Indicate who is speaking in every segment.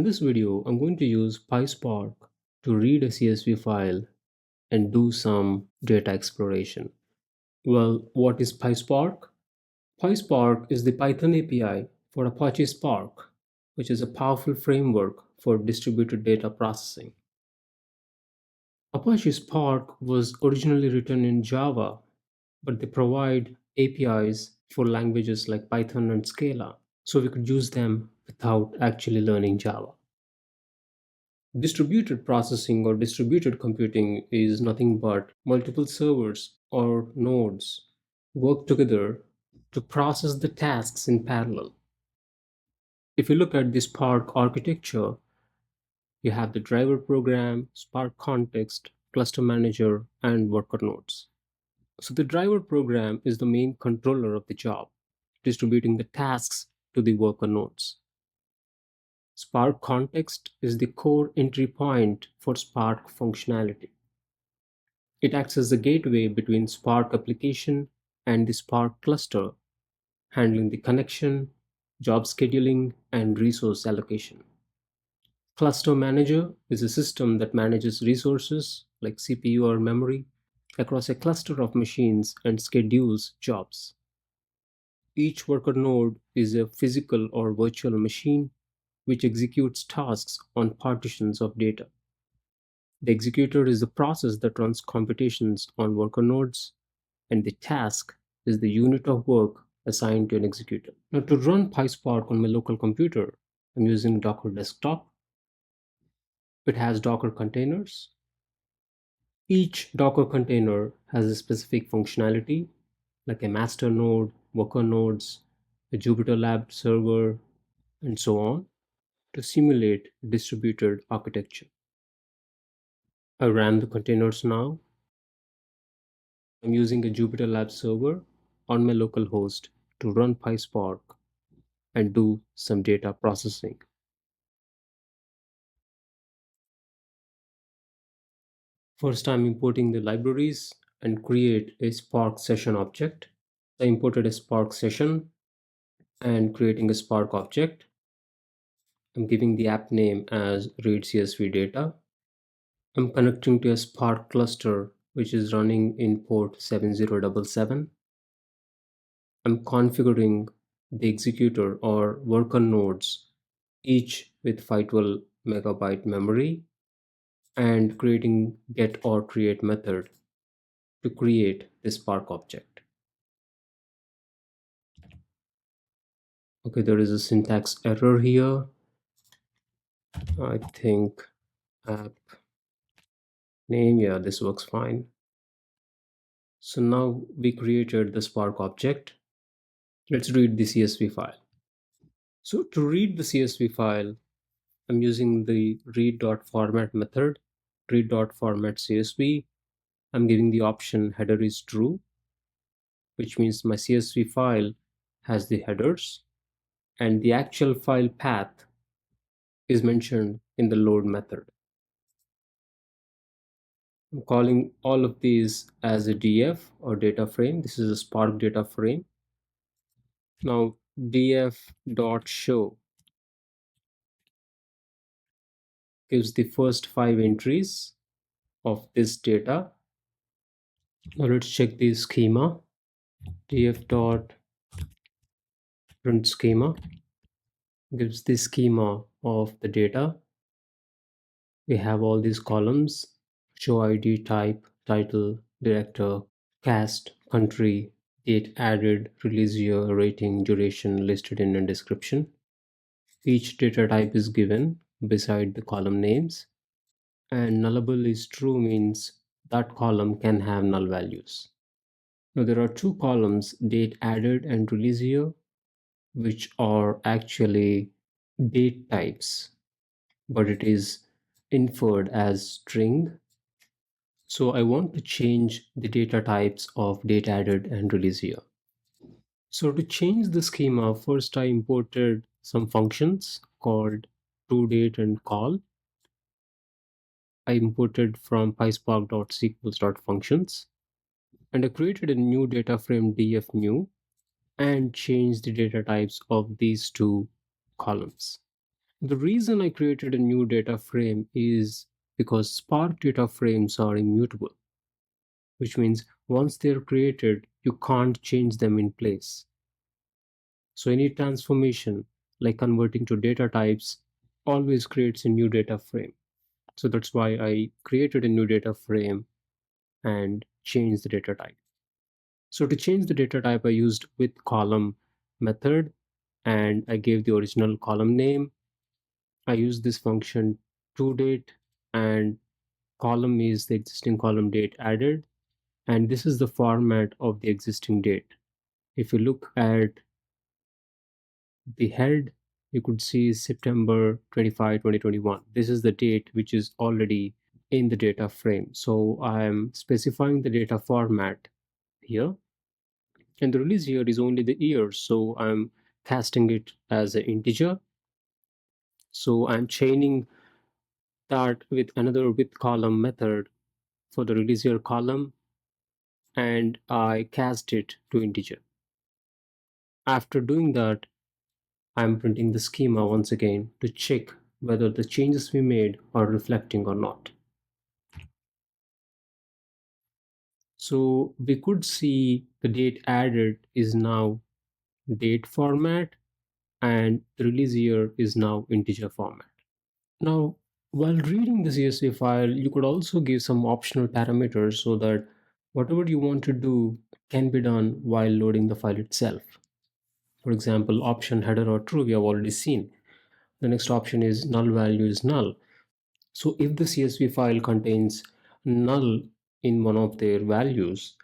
Speaker 1: this video, I'm going to use PySpark to read a CSV file and do some data exploration. Well, what is PySpark? PySpark is the Python API for Apache Spark, which is a powerful framework for distributed data processing. Apache Spark was originally written in Java, but they provide APIs for languages like Python and Scala, so we could use them without actually learning Java. Distributed processing or distributed computing is nothing but multiple servers or nodes work together to process the tasks in parallel. If you look at the Spark architecture, you have the driver program, Spark context, cluster manager, and worker nodes. So the driver program is the main controller of the job, distributing the tasks to the worker nodes. Spark context is the core entry point for Spark functionality. It acts as the gateway between Spark application and the Spark cluster, handling the connection, job scheduling, and resource allocation. Cluster Manager is a system that manages resources like CPU or memory across a cluster of machines and schedules jobs. Each worker node is a physical or virtual machine which executes tasks on partitions of data. The executor is the process that runs computations on worker nodes, and the task is the unit of work assigned to an executor. Now, to run PySpark on my local computer, I'm using Docker Desktop. It has Docker containers. Each Docker container has a specific functionality, like a master node, worker nodes, a Jupyter Lab server, and so on, to simulate distributed architecture. I ran the containers now. I'm using a Jupyter Lab server on my local host to run PySpark and do some data processing. First, I'm importing the libraries and create a Spark session object. I imported a Spark session and creating a Spark object. I'm giving the app name as Read CSV data. I'm connecting to a Spark cluster which is running in port 7077. I'm configuring the executor or worker nodes, each with 512 megabyte memory, and creating get or create method to create the Spark object. Okay, there is a syntax error here. I think app name, yeah, this works fine. So now we created the Spark object. Let's read the CSV file. So to read the CSV file, I'm using the read.format method, read.format CSV. I'm giving the option header is true, which means my CSV file has the headers and the actual file path is mentioned in the load method. I'm calling all of these as a DF or data frame. This is a Spark data frame. Now df.show gives the first 5 entries of this data. Now let's check the schema. df.print schema gives the schema of the data. We have all these columns: show ID, type, title, director, cast, country, date added, release year, rating, duration listed in a description. Each data type is given beside the column names, and nullable is true means that column can have null values. Now there are two columns, date added and release year, which are actually date types, but it is inferred as string. So I want to change the data types of date added and release year. So to change the schema, first I imported some functions called toDate and call. I imported from pyspark.sqls.functions, and I created a new data frame df new and changed the data types of these two columns. The reason I created a new data frame is because Spark data frames are immutable, which means once they're created, you can't change them in place. So any transformation, like converting to data types, always creates a new data frame. So that's why I created a new data frame and changed the data type. So to change the data type, I used with column method and I gave the original column name. I used this function toDate, and column is the existing column date added, and this is the format of the existing date. If you look at the head, you could see September 25, 2021. This is the date which is already in the data frame. So I'm specifying the data format here, and the release year is only the year. So I'm casting it as an integer. So I'm chaining that with another with column method for the release year column, and I cast it to integer. After doing that, I'm printing the schema once again to check whether the changes we made are reflecting or not. So we could see the date added is now date format and the release year is now integer format. Now, while reading the CSV file, you could also give some optional parameters so that whatever you want to do can be done while loading the file itself. For example, option header or true, we have already seen. The next option is null value is null. So if the CSV file contains null in one of their values,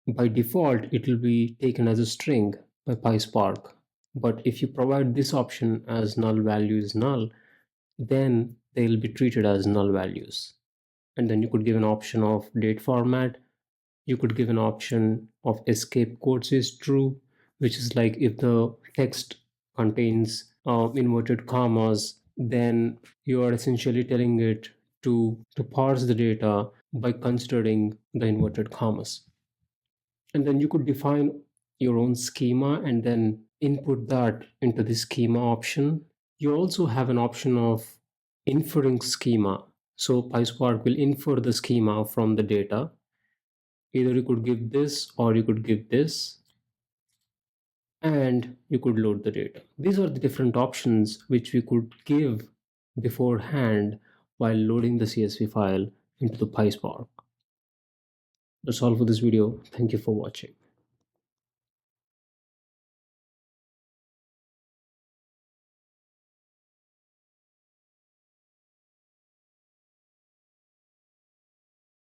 Speaker 1: by default, it will be taken as a string by PySpark. But if you provide this option as null value is null, then they'll be treated as null values. And then you could give an option of date format. You could give an option of escape quotes is true, which is like if the text contains inverted commas, then you are essentially telling it to parse the data by considering the inverted commas. And then you could define your own schema and then input that into the schema option. You also have an option of inferring schema. So PySpark will infer the schema from the data. Either you could give this or you could give this, and you could load the data. These are the different options which we could give beforehand while loading the CSV file into the PySpark. That's all for this video. Thank you for watching.